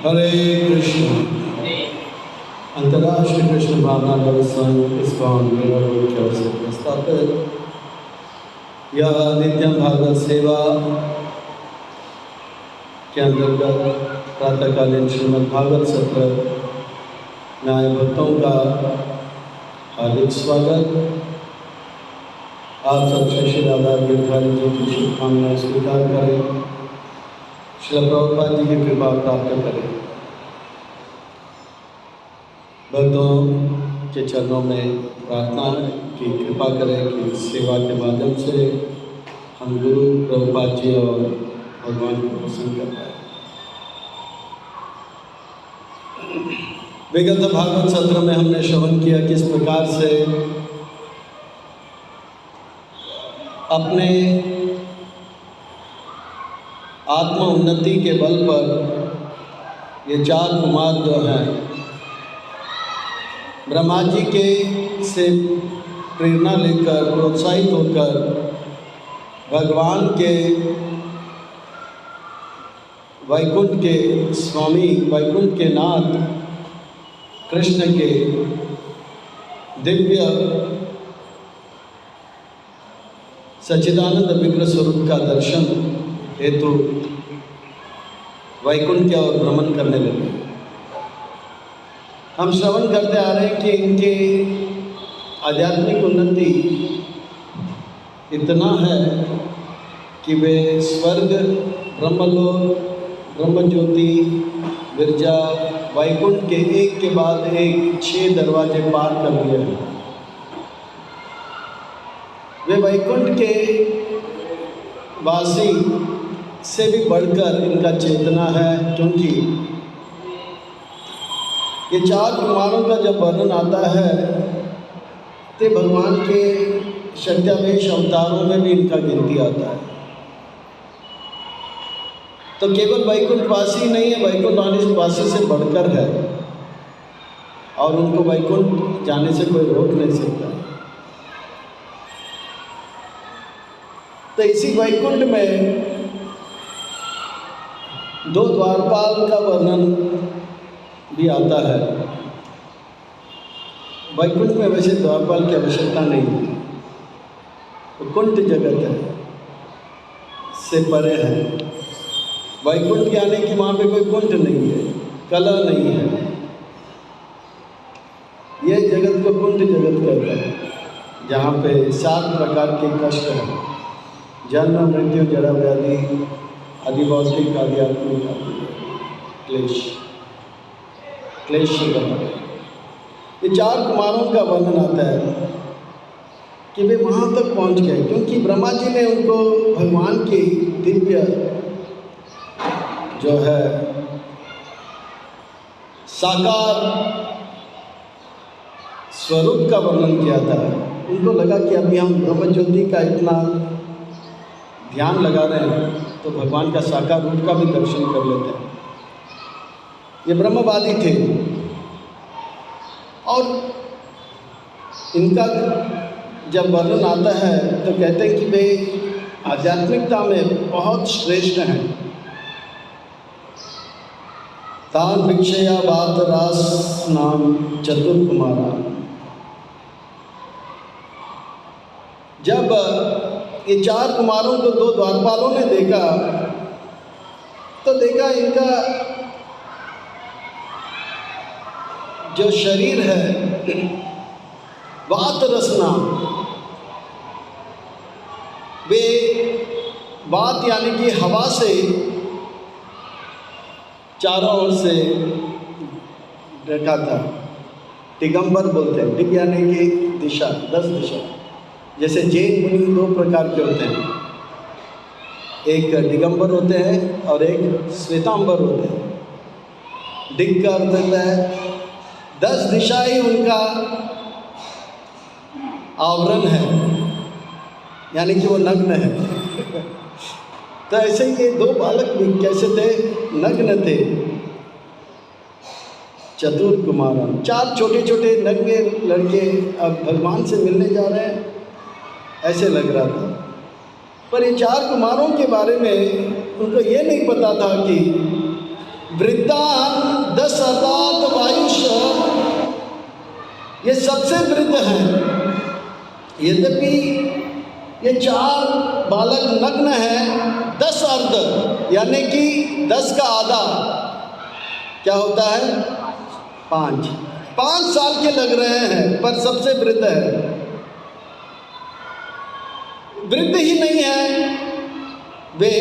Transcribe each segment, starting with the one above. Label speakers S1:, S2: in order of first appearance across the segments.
S1: हरे कृष्ण। अंतर्राष्ट्रीय कृष्ण भावना नगर संघ इस्कॉन बेंगलुरु की ओर से प्रस्तावित यह नित्यम भागवत सेवा के अंतर्गत प्रातःकालीन श्रीमद् भागवत सत्र न्याय भक्तों का हार्दिक स्वागत। आप सब श्री राधा गिरधारी जी की शुभकामनाएं स्वीकार करें, श्रील प्रभुपाद जी की कृपा प्राप्त करें। भक्तों के चरणों में प्रार्थना है कि कृपा करें कि इस सेवा के माध्यम से हम गुरु प्रभुपाद जी और भगवान को प्रसन्न कर पाए। विगत भागवत सत्र में हमने श्रवण किया किस प्रकार से अपने आत्म उन्नति के बल पर ये चार कुमार जो हैं ब्रह्मा जी के से प्रेरणा लेकर प्रोत्साहित होकर भगवान के वैकुंठ के स्वामी, वैकुंठ के नाथ कृष्ण के दिव्य सच्चिदानंद विग्रह स्वरूप का दर्शन हेतु वैकुंठ की ओर भ्रमण करने लगे। हम श्रवण करते आ रहे हैं कि इनके आध्यात्मिक उन्नति इतना है कि वे स्वर्ग, ब्रह्मलोक, ब्रह्मज्योति, विरजा, वैकुंठ के एक के बाद एक 6 दरवाजे पार कर लिए हैं। वे वैकुंठ के वासी से भी बढ़कर इनका चेतना है, क्योंकि ये चार कुमारों का जब वर्णन आता है तो भगवान के शक्त्यावेश अवतारों में भी इनका गिनती आता है। तो केवल वैकुंठवासी नहीं है, वैकुंठवासी से बढ़कर है और उनको वैकुंठ जाने से कोई रोक नहीं सकता। तो इसी वैकुंठ में 2 द्वारपाल का वर्णन भी आता है। वैकुंठ में वैसे द्वारपाल की आवश्यकता नहीं है, तो कुंठ जगत है से परे है। वैकुंठ यानी कि वहाँ पे कोई कुंठ नहीं है, कला नहीं है। यह जगत को कुंठ जगत कहता है, जहाँ पे 7 प्रकार के कष्ट हैं: जन्म, मृत्यु, जरा, व्याधि, आदि भौतिक, आध्यात्मिक, क्लेश से बना। ये 4 कुमारों का वर्णन आता है कि वे वहाँ तक पहुँच गए, क्योंकि ब्रह्मा जी ने उनको भगवान की दिव्य जो है साकार स्वरूप का वर्णन किया था। उनको लगा कि अभी हम ब्रह्मज्योति का इतना ध्यान लगा रहे हैं तो भगवान का साकार रूप का भी दर्शन कर लेते हैं। ये ब्रह्मवादी थे और इनका जब वर्णन आता है तो कहते हैं कि वे आध्यात्मिकता में बहुत श्रेष्ठ हैं। तान भिक्षया बात रास नाम चतुर कुमारा। जब ये 4 कुमारों को 2 द्वारपालों ने देखा तो देखा इनका जो शरीर है वात रसना, वे वात यानी कि हवा से चारों ओर से ढका था। दिगंबर बोलते हैं, दिग यानी कि दिशा, 10 दिशा। जैसे जैन मुनि 2 प्रकार के होते हैं, एक दिगंबर होते हैं और एक श्वेतांबर होते हैं। दिग का अर्थ होता है 10 दिशा ही उनका आवरण है, यानी कि वो नग्न है। तो ऐसे ये 2 बालक भी कैसे थे? नग्न थे। चतुर कुमारन, 4 छोटे छोटे नग्न लड़के अब भगवान से मिलने जा रहे हैं, ऐसे लग रहा था। पर ये 4 कुमारों के बारे में उनको ये नहीं पता था कि वृद्धान 10 अर्थात वायुष, ये सबसे वृद्ध हैं। यद्यपि ये 4 बालक नग्न हैं, 10 अर्ध यानी कि 10 का आधा क्या होता है 5 साल के लग रहे हैं, पर सबसे वृद्ध है। वृद्ध ही नहीं है, वे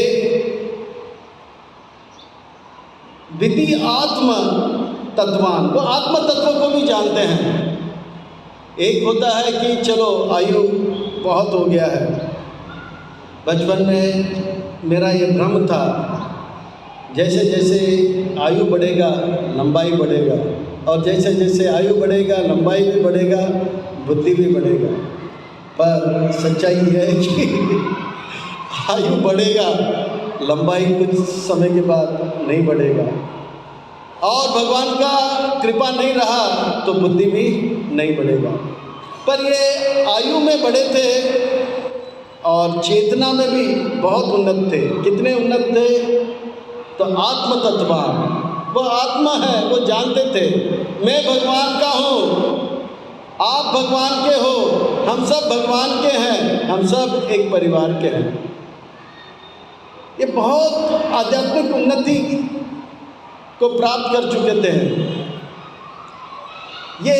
S1: विधि आत्म तत्वान, वो आत्म तत्व को भी जानते हैं। एक होता है कि चलो आयु बहुत हो गया है, बचपन में मेरा ये भ्रम था, जैसे जैसे आयु बढ़ेगा लंबाई बढ़ेगा, और जैसे जैसे आयु बढ़ेगा लंबाई भी बढ़ेगा, बुद्धि भी बढ़ेगा। पर सच्चाई यह है कि आयु बढ़ेगा, लंबाई कुछ समय के बाद नहीं बढ़ेगा, और भगवान का कृपा नहीं रहा तो बुद्धि भी नहीं बढ़ेगा। पर ये आयु में बढ़े थे और चेतना में भी बहुत उन्नत थे। कितने उन्नत थे? तो आत्म तत्वान, वो आत्मा है, वो जानते थे मैं भगवान का हूँ, आप भगवान के हो, हम सब भगवान के हैं, हम सब एक परिवार के हैं। ये बहुत आध्यात्मिक उन्नति को प्राप्त कर चुके थे। ये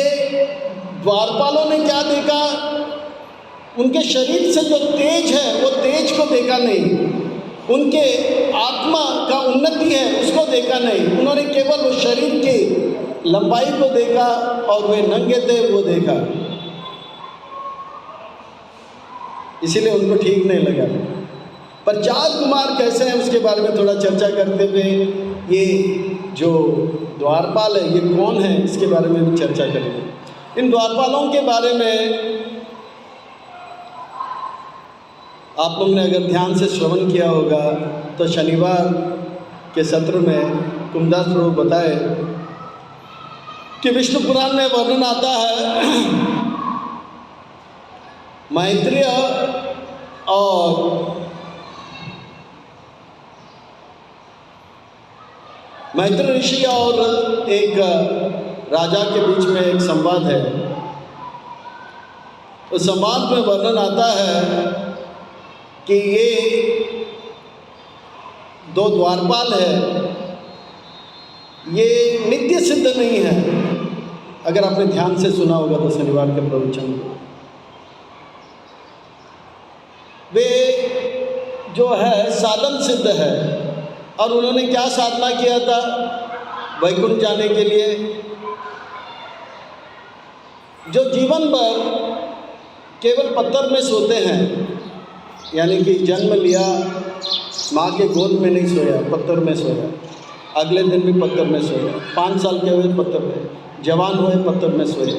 S1: द्वारपालों ने क्या देखा? उनके शरीर से जो तेज है वो तेज को देखा नहीं, उनके आत्मा का उन्नति है उसको देखा नहीं, उन्होंने केवल वो शरीर की लंबाई को देखा और वे नंगे थे वो देखा, इसीलिए उनको ठीक नहीं लगा। पर 4 कुमार कैसे हैं उसके बारे में थोड़ा चर्चा करते हुए, ये जो द्वारपाल है ये कौन है इसके बारे में भी चर्चा करेंगे। इन द्वारपालों के बारे में आप लोगों ने अगर ध्यान से श्रवण किया होगा तो शनिवार के सत्र में कुमदास प्रभु बताए कि विष्णु पुराण में वर्णन आता है मैत्रेय और मैत्रेय ऋषि और एक राजा के बीच में एक संवाद है। उस संवाद में वर्णन आता है कि ये 2 द्वारपाल है, ये नित्य सिद्ध नहीं है। अगर आपने ध्यान से सुना होगा तो शनिवार के प्रवचन को, वे जो है साधन सिद्ध है, और उन्होंने क्या साधना किया था वैकुंठ जाने के लिए? जो जीवन भर केवल पत्थर में सोते हैं, यानी कि जन्म लिया माँ के गोद में नहीं सोया, पत्थर में सोया, अगले दिन भी पत्थर में सोया, 5 साल के हुए पत्थर में, जवान हुए पत्थर में सोए,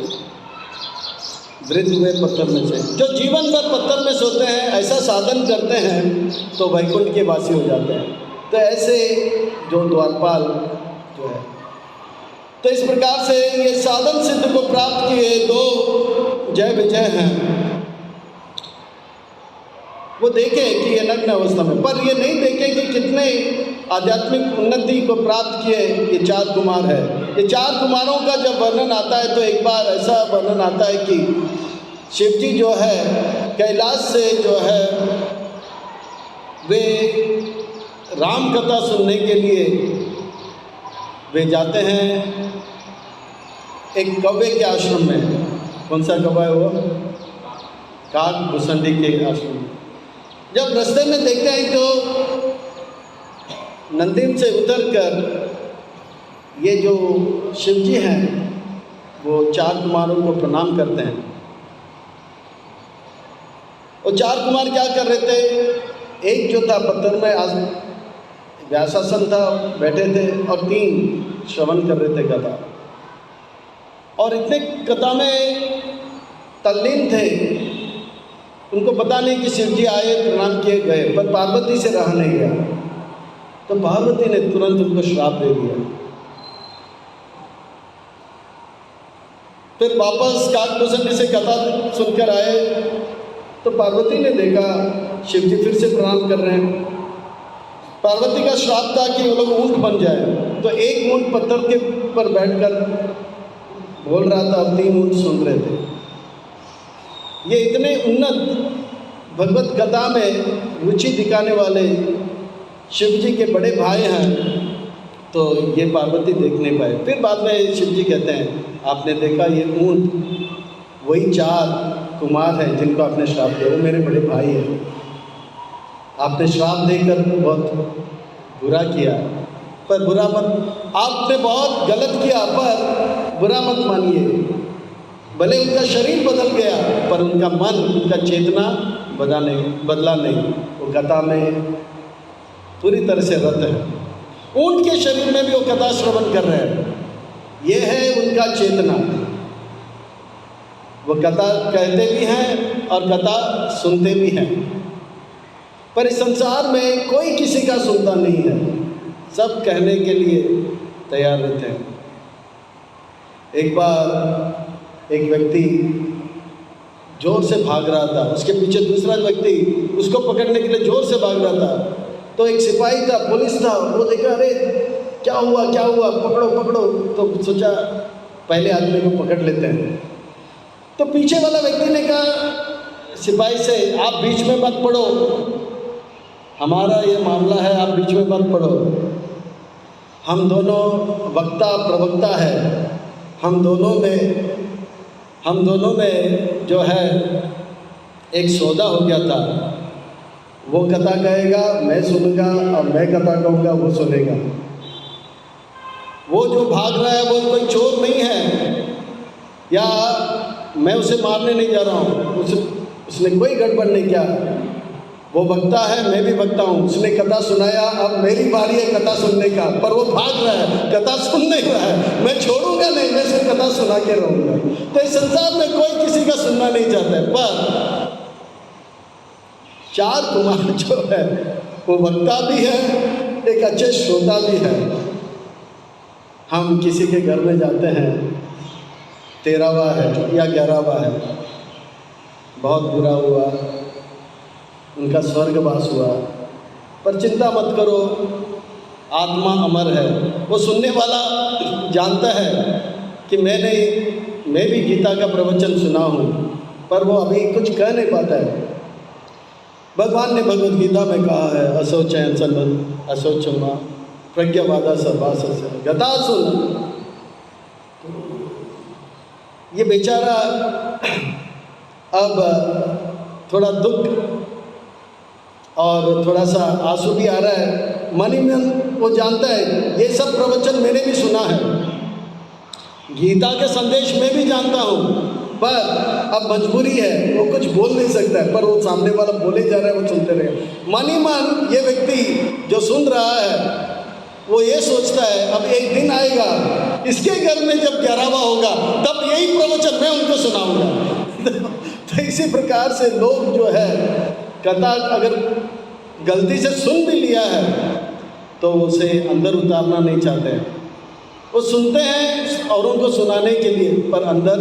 S1: वृद्ध हुए पत्थर में सोए। जो जीवन भर पत्थर में सोते हैं, ऐसा साधन करते हैं तो वैकुंठ के वासी हो जाते हैं। तो ऐसे जो द्वारपाल जो है, तो इस प्रकार से ये साधन सिद्ध को प्राप्त किए 2 जय विजय हैं। वो देखें कि ये नग्न अवस्था में, पर ये नहीं देखें कि कितने आध्यात्मिक उन्नति को प्राप्त किए ये 4 कुमार है। ये 4 कुमारों का जब वर्णन आता है तो एक बार ऐसा वर्णन आता है कि शिव जी जो है कैलाश से जो है वे राम कथा सुनने के लिए वे जाते हैं एक कौवे के आश्रम में। कौन सा कौवा है वो? काक भुसंडी के आश्रम में। जब रास्ते में देखते हैं तो नंदीम से उतरकर ये जो शिव जी हैं वो 4 कुमारों को प्रणाम करते हैं। वो 4 कुमार क्या कर रहे थे? एक जो था पत्थर में व्यासासन था, बैठे थे, और 3 श्रवण कर रहे थे कथा, और इतने कथा में तल्लीन थे, उनको पता नहीं कि शिव जी आए, प्रणाम किए, गए, पर पार्वती से रहा नहीं गया। तो पार्वती ने तुरंत उनको श्राप दे दिया। फिर वापस काकभूषण से कथा सुनकर आए तो पार्वती ने देखा शिव जी फिर से प्रणाम कर रहे हैं। पार्वती का श्राप था कि वो लोग ऊँट बन जाए, तो एक ऊँट पत्थर के ऊपर बैठकर बोल रहा था, अब 3 ऊँट सुन रहे थे। ये इतने उन्नत भगवत कथा में रुचि दिखाने वाले शिव जी के बड़े भाई हैं, तो ये पार्वती देख नहीं पाए। फिर बाद में शिव जी कहते हैं, आपने देखा ये ऊँट वही 4 कुमार हैं जिनको आपने श्राप दिया, वो मेरे बड़े भाई हैं। आपने श्राप देकर बहुत बुरा किया, पर बुरा मत, आपने बहुत गलत किया, पर बुरा मत मानिए। भले उनका शरीर बदल गया, पर उनका मन, उनका चेतना बदला नहीं। वो कथा में पूरी तरह से रत है। ऊँट के शरीर में भी वो कथा श्रवण कर रहे हैं। ये है उनका चेतना। वो कथा कहते भी हैं और कथा सुनते भी हैं, पर इस संसार में कोई किसी का सुनता नहीं है, सब कहने के लिए तैयार रहते हैं। एक बार एक व्यक्ति जोर से भाग रहा था, उसके पीछे दूसरा व्यक्ति उसको पकड़ने के लिए जोर से भाग रहा था। तो एक सिपाही था, पुलिस था, वो देखा, अरे क्या हुआ, पकड़ो पकड़ो। तो सोचा पहले आदमी को पकड़ लेते हैं। तो पीछे वाला व्यक्ति ने कहा सिपाही से, आप बीच में मत पड़ो, हमारा ये मामला है, आप बीच में मत पड़ो। हम दोनों वक्ता प्रवक्ता है, हम दोनों में जो है एक सौदा हो गया था। वो कथा कहेगा, मैं सुनूंगा, और मैं कथा कहूँगा, वो सुनेगा। वो जो भाग रहा है वो कोई चोर नहीं है, या मैं उसे मारने नहीं जा रहा हूँ, उसने कोई गड़बड़ नहीं किया। वो वक्ता है, मैं भी वक्ता हूँ। उसने कथा सुनाया, अब मेरी बारी है कथा सुनने का, पर वो भाग रहा है, कथा सुन नहीं रहा है। मैं छोड़ूंगा नहीं, मैं सिर्फ कथा सुना के रहूँगा। तो इस संसार में कोई किसी का सुनना नहीं चाहता है, पर 4 कुमार जो है वो वक्ता भी है, एक अच्छे श्रोता भी है। हम किसी के घर में जाते हैं, 13वां है या 11वां है, बहुत बुरा हुआ, उनका स्वर्गवास हुआ, पर चिंता मत करो, आत्मा अमर है। वो सुनने वाला जानता है कि मैं भी गीता का प्रवचन सुना हूँ, पर वो अभी कुछ कह नहीं पाता है। भगवान ने भगवद गीता में कहा है, असोचयन सन्मत असोचमा प्रज्ञावादा सर्वासस्य गतासुन। ये बेचारा अब थोड़ा दुख और थोड़ा सा आंसू भी आ रहा है। मन ही मन वो जानता है ये सब प्रवचन मैंने भी सुना है, गीता के संदेश मैं भी जानता हूँ, पर अब मजबूरी है, वो कुछ बोल नहीं सकता है, पर वो सामने वाला बोले जा रहा है, वो सुनते रहे। मन ही मन ये व्यक्ति जो सुन रहा है वो ये सोचता है अब एक दिन आएगा, इसके घर में जब 11वां होगा तब यही प्रवचन मैं उनको सुनाऊंगा। तो इसी प्रकार से लोग जो है कथा अगर गलती से सुन भी लिया है तो उसे अंदर उतारना नहीं चाहते हैं। वो सुनते हैं और उनको सुनाने के लिए, पर अंदर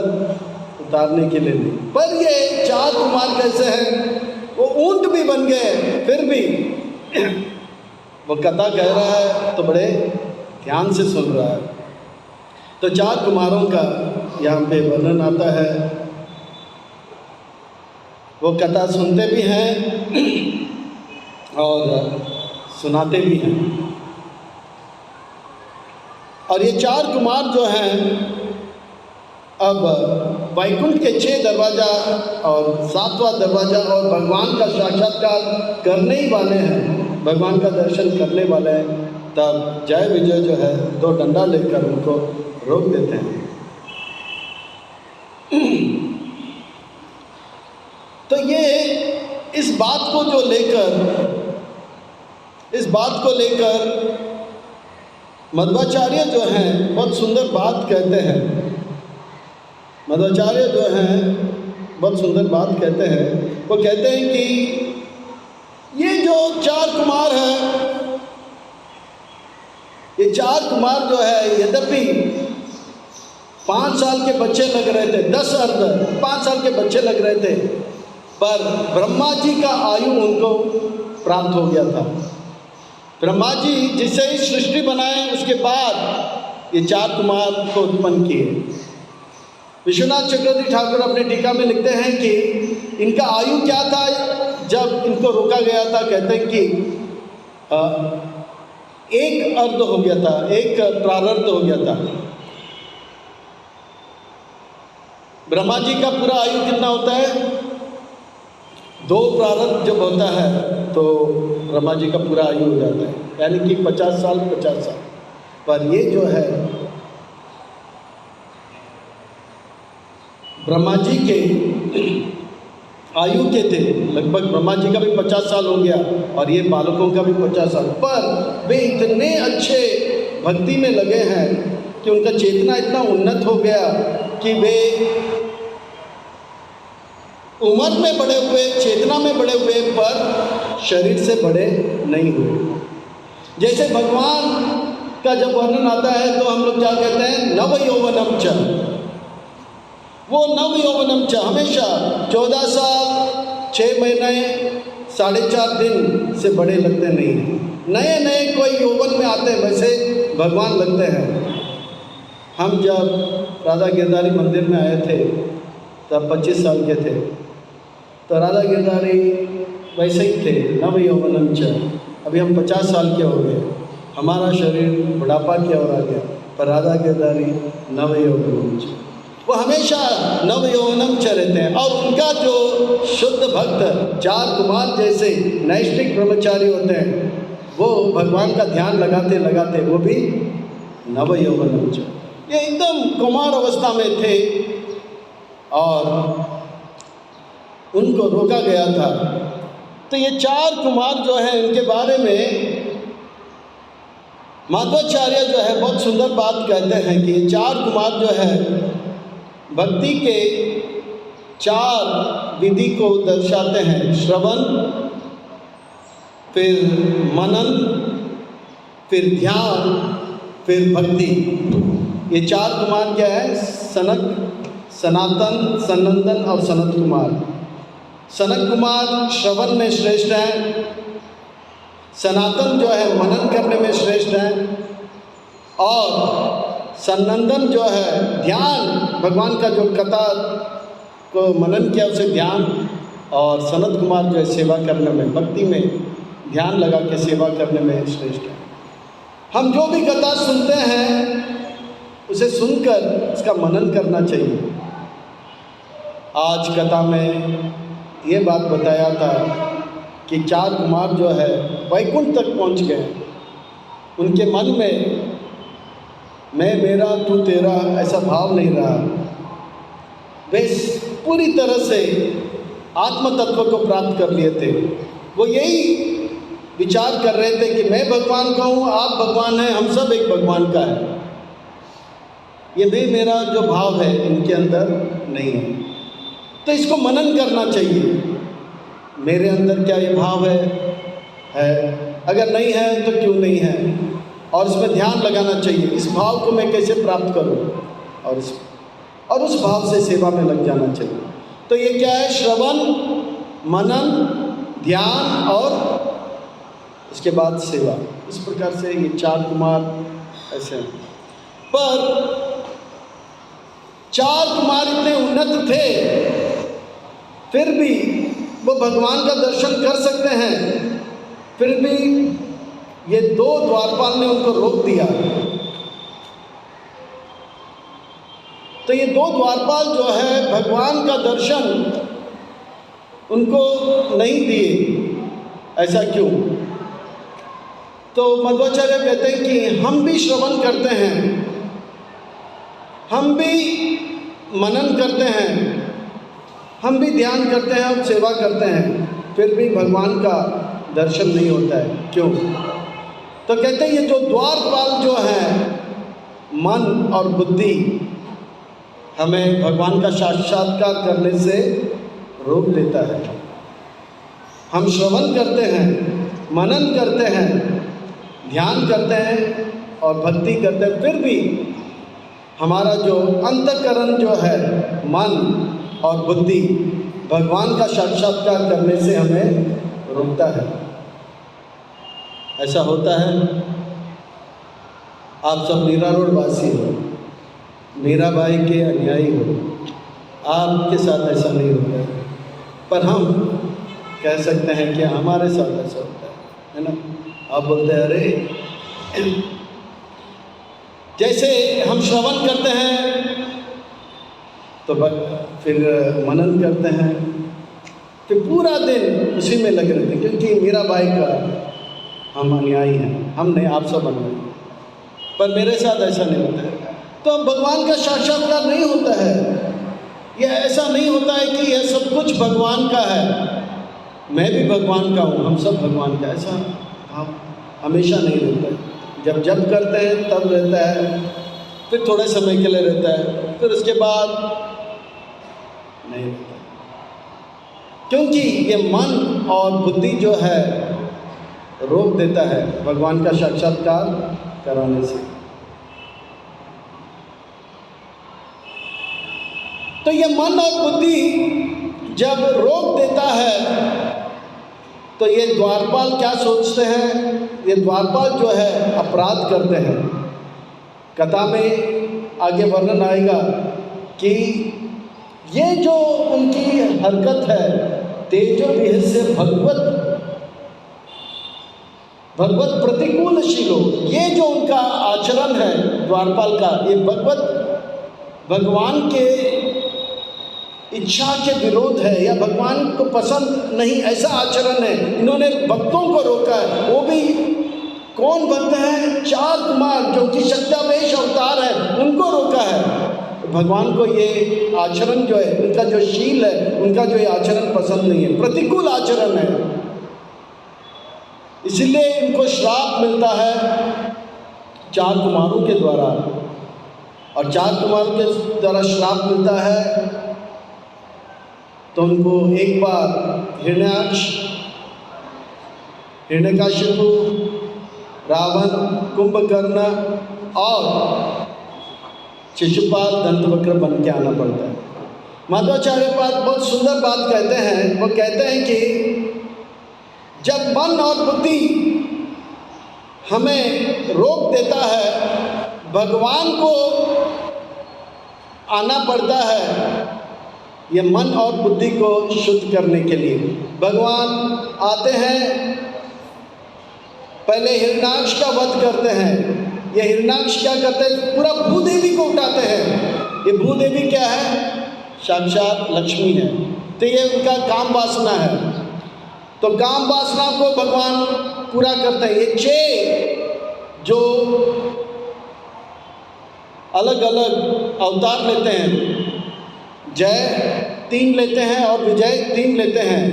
S1: उतारने के लिए नहीं। पर ये 4 कुमार कैसे हैं, वो ऊंट भी बन गए, फिर भी वो कथा कह रहा है तो बड़े ध्यान से सुन रहा है। तो 4 कुमारों का यहाँ पे वर्णन आता है। वो कथा सुनते भी हैं और सुनाते भी हैं। और ये 4 कुमार जो हैं अब वैकुंठ के 6 दरवाज़ा और 7वां दरवाज़ा और भगवान का साक्षात्कार करने ही वाले हैं, भगवान का दर्शन करने वाले हैं। तब जय विजय जो है 2 डंडा लेकर उनको रोक देते हैं। तो ये इस बात को लेकर मध्वाचार्य जो हैं बहुत सुंदर बात कहते हैं। मध्वाचार्य जो हैं बहुत सुंदर बात कहते हैं। वो कहते हैं कि ये जो 4 कुमार हैं, ये 4 कुमार जो है यद्यपि 5 साल के बच्चे लग रहे थे, 10 अर्ध 5 साल के बच्चे लग रहे थे, पर ब्रह्मा जी का आयु उनको प्राप्त हो गया था। ब्रह्मा जी जिसे ही सृष्टि बनाए उसके बाद ये 4 कुमार को उत्पन्न किए। विश्वनाथ चक्रवर्ती ठाकुर अपने टीका में लिखते हैं कि इनका आयु क्या था जब इनको रोका गया था। कहते हैं कि एक अर्ध हो गया था, एक प्रारब्ध हो गया था। ब्रह्मा जी का पूरा आयु कितना होता है? 2 प्रारब्ध जब होता है तो ब्रह्मा जी का पूरा आयु हो जाता है, यानी कि 50 साल 50 साल। पर ये जो है ब्रह्मा जी के आयु के थे, लगभग ब्रह्मा जी का भी 50 साल हो गया और ये बालकों का भी 50 साल। पर वे इतने अच्छे भक्ति में लगे हैं कि उनका चेतना इतना उन्नत हो गया कि वे उम्र में बड़े हुए, चेतना में बड़े हुए, पर शरीर से बड़े नहीं हुए। जैसे भगवान का जब वर्णन आता है तो हम लोग क्या कहते हैं? नव यौवनम च। वो नव यौवनम च हमेशा 14 साल 6 महीने 4.5 दिन से बड़े लगते नहीं हैं। नए नए कोई यौवन में आते हैं वैसे भगवान लगते हैं। हम जब राधा गिरधारी मंदिर में आए थे तब 25 साल के थे, तो राधा गिरधारी वैसे ही थे, नव यौवनम च। अभी हम 50 साल के हो गए, हमारा शरीर बुढ़ापा की ओर आ गया, पर राधा गिरधारी नव यौवनम च, वो हमेशा नव यौवनम च रहते हैं। और उनका जो शुद्ध भक्त 4 कुमार जैसे नैष्ठिक ब्रह्मचारी होते हैं, वो भगवान का ध्यान लगाते लगाते वो भी नव यौवनम च, ये एकदम कुमार अवस्था में थे और उनको रोका गया था। तो ये 4 कुमार जो है इनके बारे में माध्वाचार्य जो है बहुत सुंदर बात कहते हैं कि ये 4 कुमार जो है भक्ति के 4 विधि को दर्शाते हैं। श्रवण, फिर मनन, फिर ध्यान, फिर भक्ति। ये 4 कुमार क्या है? सनक, सनातन, सनंदन और सनत कुमार। सनक कुमार श्रवण में श्रेष्ठ हैं, सनातन जो है मनन करने में श्रेष्ठ हैं, और सनंदन जो है ध्यान, भगवान का जो कथा को मनन किया उसे ध्यान, और सनत कुमार जो है सेवा करने में, भक्ति में ध्यान लगा के सेवा करने में श्रेष्ठ है। हम जो भी कथा सुनते हैं उसे सुनकर उसका मनन करना चाहिए। आज कथा में ये बात बताया था कि 4 कुमार जो है वैकुंठ तक पहुंच गए। उनके मन में मैं मेरा तू तेरा ऐसा भाव नहीं रहा। वे पूरी तरह से आत्म तत्व को प्राप्त कर लिए थे। वो यही विचार कर रहे थे कि मैं भगवान का हूँ, आप भगवान हैं, हम सब एक भगवान का है। ये मैं मेरा जो भाव है इनके अंदर नहीं है। तो इसको मनन करना चाहिए, मेरे अंदर क्या ये भाव है, अगर नहीं है तो क्यों नहीं है, और इसमें ध्यान लगाना चाहिए। इस भाव को मैं कैसे प्राप्त करूं, और उस भाव से सेवा में लग जाना चाहिए। तो ये क्या है? श्रवण, मनन, ध्यान और इसके बाद सेवा। इस प्रकार से ये 4 कुमार ऐसे हैं। पर 4 कुमार इतने उन्नत थे, फिर भी वो भगवान का दर्शन कर सकते हैं, फिर भी ये 2 द्वारपाल ने उनको रोक दिया। तो ये 2 द्वारपाल जो है भगवान का दर्शन उनको नहीं दिए। ऐसा क्यों? तो मध्वाचार्य कहते हैं कि हम भी श्रवण करते हैं, हम भी मनन करते हैं, हम भी ध्यान करते हैं और सेवा करते हैं, फिर भी भगवान का दर्शन नहीं होता है। क्यों? तो कहते हैं ये जो द्वारपाल जो है मन और बुद्धि हमें भगवान का साक्षात्कार करने से रोक देता है। हम श्रवण करते हैं, मनन करते हैं, ध्यान करते हैं और भक्ति करते हैं, फिर भी हमारा जो अंतःकरण जो है मन और बुद्धि भगवान का साक्षात्कार करने से हमें रोकता है। ऐसा होता है। आप सब मीरा रोड वासी हो, मीराबाई के अनुयायी हो, आपके साथ ऐसा नहीं होता है, पर हम कह सकते हैं कि हमारे साथ ऐसा होता है ना। आप बोलते हैं अरे, जैसे हम श्रवण करते हैं तो फिर मनन करते हैं, फिर पूरा दिन उसी में लगे रहते हैं, क्योंकि मीराबाई का हम अनुयायी हैं, हम नहीं, आप सब अनुयायी। पर मेरे साथ ऐसा नहीं होता है। तो अब भगवान का साक्षात्कार नहीं होता है। यह ऐसा नहीं होता है कि यह सब कुछ भगवान का है, मैं भी भगवान का हूँ, हम सब भगवान का, ऐसा हम हमेशा नहीं रहता है। जब जब करते हैं तब रहता है, फिर थोड़े समय के लिए रहता है, फिर उसके बाद नहीं रहता, क्योंकि ये मन और बुद्धि जो है रोक देता है भगवान का साक्षात्कार कराने से। तो ये मन और बुद्धि जब रोक देता है तो ये द्वारपाल क्या सोचते हैं, ये द्वारपाल जो है अपराध करते हैं। कथा में आगे वर्णन आएगा कि ये जो उनकी हरकत है, तेजो विह से भगवत प्रतिकूलशीलो, ये जो उनका आचरण है द्वारपाल का, ये भगवान के इच्छा के विरोध है या भगवान को पसंद नहीं, ऐसा आचरण है। इन्होंने भक्तों को रोका है, वो भी कौन भक्त है, 4 कुमार जो कि शक्त्यावेश अवतार है, उनको रोका है। भगवान को ये आचरण जो है, उनका जो शील है, उनका जो ये आचरण पसंद नहीं है, प्रतिकूल आचरण है, इसलिए इनको श्राप मिलता है 4 कुमारों के द्वारा। और 4 कुमारों के द्वारा श्राप मिलता है तो उनको एक बार हिरण्याक्ष, हिरण्यकशिपु, रावण, कुंभकर्ण और शिशुपाल दंतवक्र बन के आना पड़ता है। माधवाचार्य पाद बहुत सुंदर बात कहते हैं। वो कहते हैं कि जब मन और बुद्धि हमें रोक देता है, भगवान को आना पड़ता है ये मन और बुद्धि को शुद्ध करने के लिए। भगवान आते हैं, पहले हिरण्याक्ष का वध करते हैं। ये हिरण्याक्ष क्या करते हैं, पूरा भूदेवी को उठाते हैं। ये भूदेवी क्या है, साक्षात लक्ष्मी है। तो ये उनका काम वासना है, तो काम वासना को भगवान पूरा करते हैं। ये 6 जो अलग अलग अवतार लेते हैं, जय 3 लेते हैं और विजय 3 लेते हैं,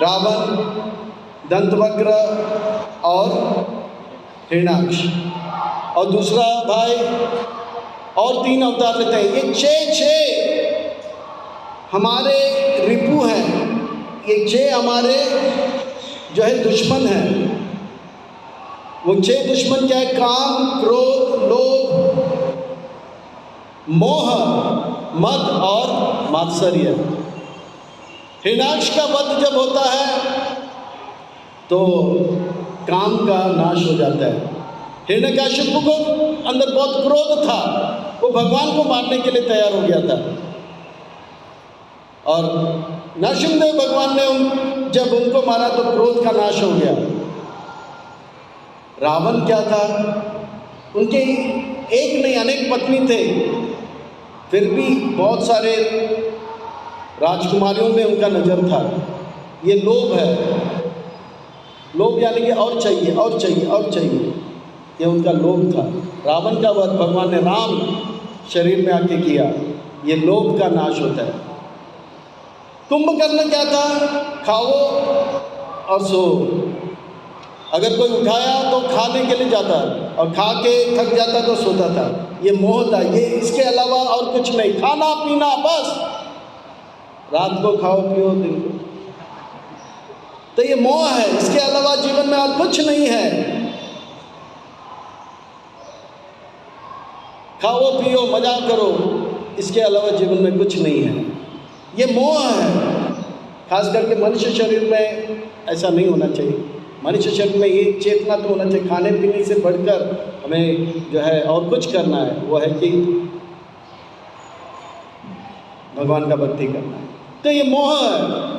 S1: रावण, दंतवक्र और हिरण्याक्ष, और दूसरा भाई और 3 अवतार लेते हैं। ये 6 हमारे रिपु हैं, ये 6 हमारे जो है दुश्मन हैं। वो 6 दुश्मन क्या है, काम, क्रोध, लोभ, मोह, मद और मात्सर्य। हिरण्याक्ष का वध जब होता है तो काम का नाश हो जाता है। हिरण्यकशिपु को अंदर बहुत क्रोध था, वो भगवान को मारने के लिए तैयार हो गया था, और नरसिंहदेव भगवान ने जब उनको मारा तो क्रोध का नाश हो गया। रावण क्या था, उनके एक नहीं अनेक पत्नी थे, फिर भी बहुत सारे राजकुमारियों में उनका नज़र था। ये लोभ है, लोभ यानी कि और चाहिए और चाहिए और चाहिए, ये उनका लोभ था। रावण का वध भगवान ने राम शरीर में आके किया, ये लोभ का नाश होता है। कुंभकर्ण क्या था, खाओ और सो, अगर कोई उठाया तो खाने के लिए जाता और खा के थक जाता तो सोता था। ये मोह था, ये इसके अलावा और कुछ नहीं, खाना पीना बस, रात को खाओ पियो दिन को, तो ये मोह है, इसके अलावा जीवन में और कुछ नहीं है। खाओ पियो मजा करो, इसके अलावा जीवन में कुछ नहीं है, ये मोह है। खास करके मनुष्य शरीर में ऐसा नहीं होना चाहिए। मनुष्य शरीर में ये चेतना तो होना चाहिए, खाने पीने से बढ़कर हमें जो है और कुछ करना है, वो है कि भगवान का भक्ति करना है। तो ये मोह है।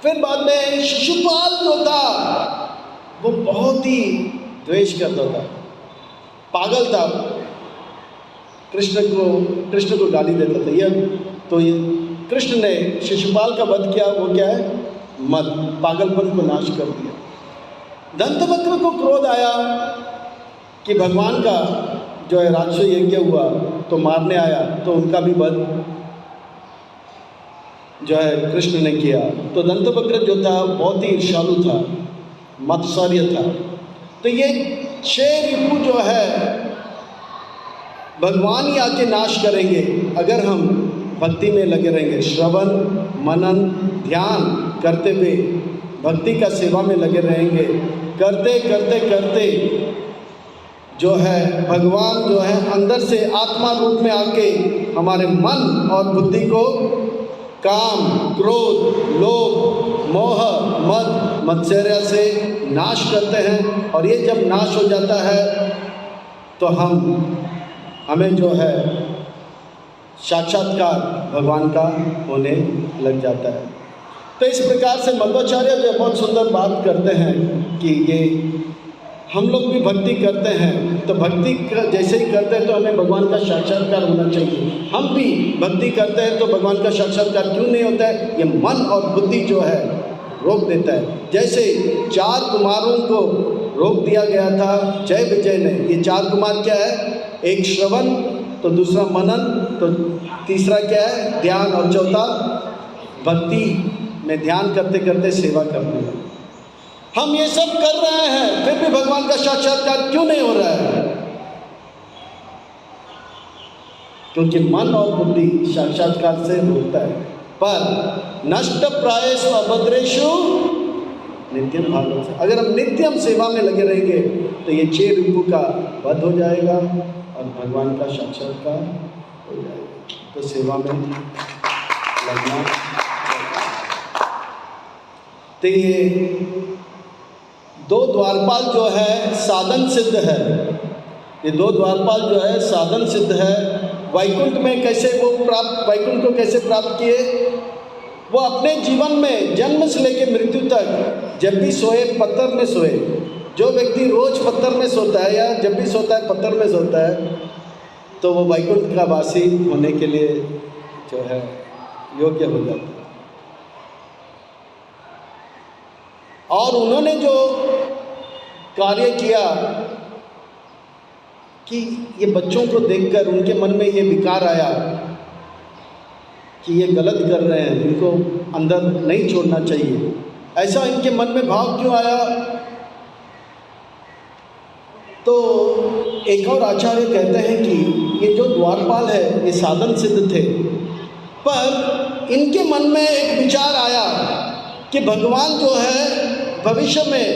S1: फिर बाद में शिशुपाल जो था वो बहुत ही द्वेष करता था, पागल था, कृष्ण को गाली देता था। ये कृष्ण ने शिशुपाल का वध किया, वो क्या है, मद, पागलपन को नाश कर दिया। दंतवक्र को क्रोध आया कि भगवान का जो है राक्षस यज्ञ हुआ तो मारने आया, तो उनका भी वध जो है कृष्ण ने किया। तो दंतवक्र जो था बहुत ही ईर्ष्यालु था, मत्सर्य था। तो ये 6 रिपु जो है भगवान ही आके नाश करेंगे अगर हम भक्ति में लगे रहेंगे, श्रवण मनन ध्यान करते हुए भक्ति का सेवा में लगे रहेंगे। करते करते करते जो है भगवान जो है अंदर से आत्मा रूप में आके हमारे मन और बुद्धि को काम, क्रोध, लोभ, मोह, मद, मत्सर्य से नाश करते हैं। और ये जब नाश हो जाता है तो हमें जो है साक्षात्कार भगवान का होने लग जाता है। तो इस प्रकार से मध्वाचार्य जो बहुत सुंदर बात करते हैं कि ये हम लोग भी भक्ति करते हैं तो भक्ति जैसे ही करते हैं तो हमें भगवान का साक्षात्कार होना चाहिए। हम भी भक्ति करते हैं तो भगवान का साक्षात्कार क्यों नहीं होता है? ये मन और बुद्धि जो है रोक देता है। जैसे 4 कुमारों को रोक दिया गया था जय विजय ने। ये 4 कुमार क्या है? एक श्रवण, तो दूसरा मनन, तो तीसरा क्या है? ध्यान, और चौथा भक्ति में ध्यान करते करते सेवा करना। हम ये सब कर रहे हैं फिर भी भगवान का साक्षात्कार क्यों नहीं हो रहा है? क्योंकि मन और बुद्धि साक्षात्कार से होता है। पर नष्ट प्रायेषु अभद्रेषु नित्यम भागवत से, अगर हम नित्यम सेवा में लगे रहेंगे तो ये 6 रिपु का वध हो जाएगा और भगवान का साक्षात्कार हो जाएगा। तो सेवा में लगना। तो ये 2 द्वारपाल जो है साधन सिद्ध है। ये 2 द्वारपाल जो है साधन सिद्ध है। वैकुंठ में कैसे वैकुंठ को कैसे प्राप्त किए? वो अपने जीवन में जन्म से लेकर मृत्यु तक जब भी सोए पत्थर में सोए। जो व्यक्ति रोज पत्थर में सोता है या जब भी सोता है पत्थर में सोता है तो वो वैकुंठ का वासी होने के लिए जो है योग्य हो जाता है। और उन्होंने जो कार्य किया कि ये बच्चों को देखकर उनके मन में ये विकार आया कि ये गलत कर रहे हैं, इनको अंदर नहीं छोड़ना चाहिए। ऐसा इनके मन में भाव क्यों आया? तो एक और आचार्य कहते हैं कि ये जो द्वारपाल है ये साधन सिद्ध थे, पर इनके मन में एक विचार आया कि भगवान जो है भविष्य में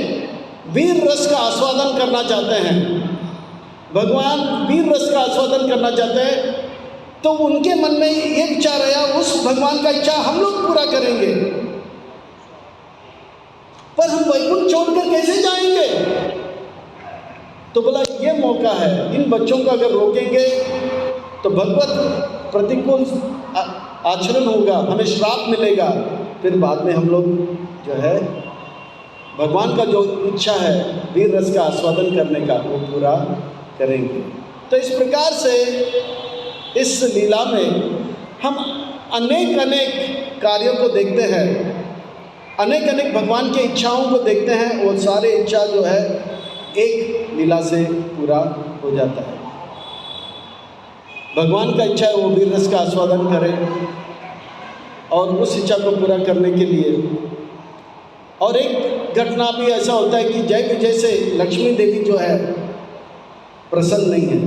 S1: वीर रस का आस्वादन करना चाहते हैं। भगवान वीर रस का आस्वादन करना चाहते हैं, तो उनके मन में ये विचार आया उस भगवान का इच्छा हम लोग पूरा करेंगे। पर हम वैकुंठ छोड़कर कैसे जाएंगे? तो बोला ये मौका है, इन बच्चों को अगर रोकेंगे तो भगवत प्रतिकूल आचरण होगा, हमें श्राप मिलेगा। फिर बाद में हम लोग जो है भगवान का जो इच्छा है वीर रस का आस्वादन करने का वो पूरा करेंगे। तो इस प्रकार से इस लीला में हम अनेक अनेक कार्यों को देखते हैं, अनेक अनेक भगवान की इच्छाओं को देखते हैं। वो सारे इच्छा जो है एक लीला से पूरा हो जाता है। भगवान का इच्छा है वो वीर रस का आस्वादन करें और उस इच्छा को पूरा करने के लिए। और एक घटना भी ऐसा होता है कि जय विजय से लक्ष्मी देवी जो है प्रसन्न नहीं है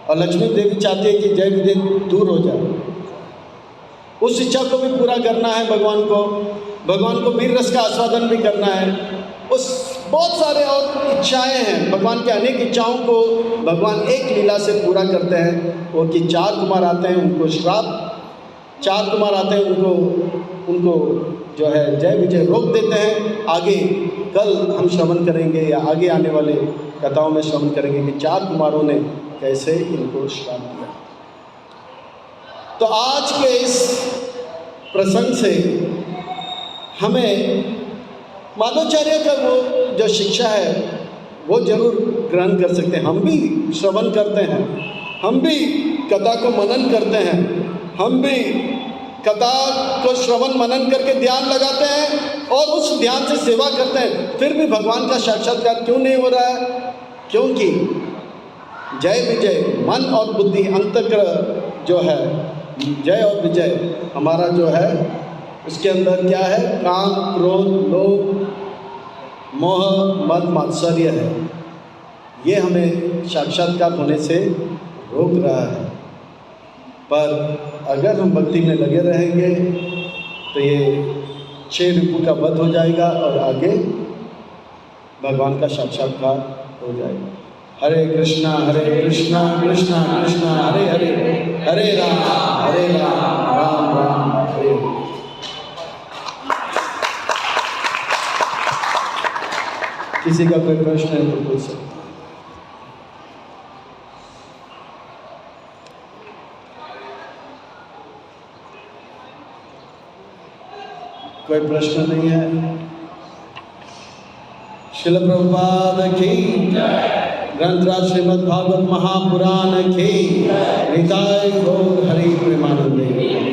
S1: और लक्ष्मी देवी चाहती है कि जय विजय दूर हो जाए। उस इच्छा को भी पूरा करना है भगवान को वीर रस का आस्वादन भी करना है। उस बहुत सारे और इच्छाएं हैं, भगवान के अनेक इच्छाओं को भगवान एक लीला से पूरा करते हैं। वो कि 4 कुमार आते हैं उनको श्राप, 4 कुमार आते हैं उनको जो है जय विजय रोक देते हैं, आगे कल हम श्रवण करेंगे या आगे आने वाले कथाओं में श्रवण करेंगे कि 4 कुमारों ने कैसे इनको श्राप दिया। तो आज के इस प्रसंग से हमें माधवाचार्य का वो जो शिक्षा है वो जरूर ग्रहण कर सकते हैं। हम भी श्रवण करते हैं, हम भी कथा को मनन करते हैं, हम भी कथा को श्रवण मनन करके ध्यान लगाते हैं और उस ध्यान से सेवा करते हैं, फिर भी भगवान का साक्षात्कार क्यों नहीं हो रहा है? क्योंकि जय विजय मन और बुद्धि अंतःकरण जो है, जय और विजय हमारा जो है उसके अंदर क्या है? काम, क्रोध, लोभ, मोह, मद, मात्सर्य है। ये हमें साक्षात्कार होने से रोक रहा है। पर अगर हम भक्ति में लगे रहेंगे तो ये 6 रिपु का वध हो जाएगा और आगे भगवान का साक्षात्कार हो जाएगा। हरे कृष्णा कृष्णा कृष्णा हरे हरे, हरे राम राम राम हरे हरे। किसी का कोई प्रश्न है तो पूछ सकते हैं। कोई प्रश्न नहीं है? श्रील प्रभुपाद की ग्रंथराज श्रीमद् भागवत महापुराण की निताय गौर हरि प्रेमानंदे।